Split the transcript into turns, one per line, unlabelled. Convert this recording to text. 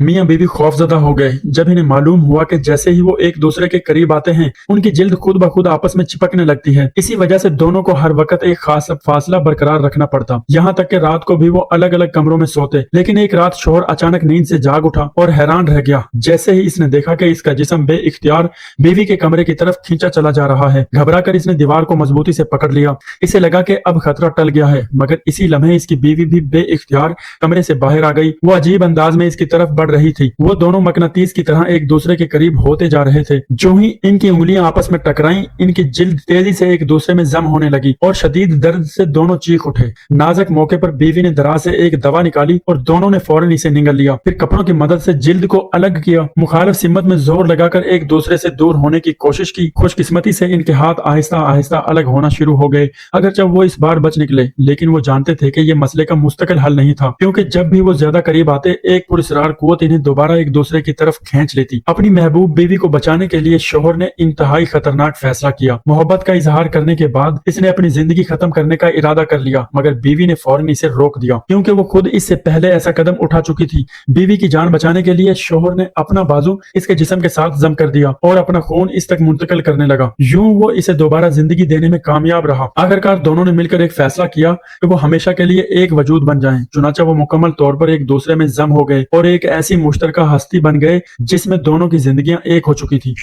मियां बीवी खौफजदा हो गए जब इन्हें मालूम हुआ कि जैसे ही वो एक दूसरे के करीब आते हैं उनकी जिल्द खुद ब खुद आपस में चिपकने लगती है। इसी वजह से दोनों को हर वक्त एक खास फासला बरकरार रखना पड़ता। यहाँ तक कि रात को भी वो अलग अलग कमरों में सोते। लेकिन एक रात शोहर अचानक नींद से जाग उठा और हैरान रह गया जैसे ही इसने देखा कि इसका जिस्म बे इख्तियार बीवी के कमरे की तरफ खींचा चला जा रहा है। घबरा कर इसने दीवार को मजबूती से पकड़ लिया। इसे लगा कि अब खतरा टल गया है, मगर इसी लम्हे इसकी बीवी भी बे इख्तियार कमरे से बाहर आ गई। वो अजीब अंदाज में इसकी तरफ बढ़ रही थी। वो दोनों मकनातीस की तरह एक दूसरे के करीब होते जा रहे थे। जो ही इनकी उंगलियां आपस में टकराईं, इनकी जिल्द तेजी से एक दूसरे में जम होने लगी और शदीद दर्द से दोनों चीख उठे। नाजुक मौके पर बीवी ने दराज से एक दवा निकाली और दोनों ने फौरन इसे निगल लिया। फिर कपड़ों की मदद से जिल्द को अलग किया। मुखालिफ सिमत में जोर लगाकर एक दूसरे से दूर होने की कोशिश की। खुशकिस्मती से इनके हाथ आहिस्ता आहिस्ता अलग होना शुरू हो गए। अगरचे वो इस बार बच निकले, लेकिन वो जानते थे कि ये मसले का मुस्तकिल हल नहीं था, क्योंकि जब भी वो ज्यादा करीब आते एक पुरस्रार कुव्वत इन्हें दोबारा एक दूसरे की तरफ खींच लेती। अपनी महबूब बीवी को बचाने के लिए शोहर ने इंतहाई खतरनाक फैसला किया। मोहब्बत का इजहार करने के बाद इसने अपनी जिंदगी खत्म करने का इरादा कर लिया, मगर बीवी ने फौरन इसे रोक दिया, क्योंकि वो खुद इससे पहले ऐसा कदम उठा चुकी थी। बीवी की जान बचाने के लिए शोहर ने अपना बाजू इसके जिस्म के साथ जम कर दिया और अपना खून इस तक मुंतकिल करने लगा। यूं वो इसे दोबारा जिंदगी देने में कामयाब रहा। आखिरकार दोनों ने मिलकर एक फैसला किया कि वो हमेशा के लिए एक वजूद बन जाएं। चुनाचा वो मुकम्मल तौर पर एक दूसरे में जम हो गए और एक ऐसी मुश्तरका हस्ती बन गए जिसमें दोनों की जिंदगियां एक हो चुकी थी।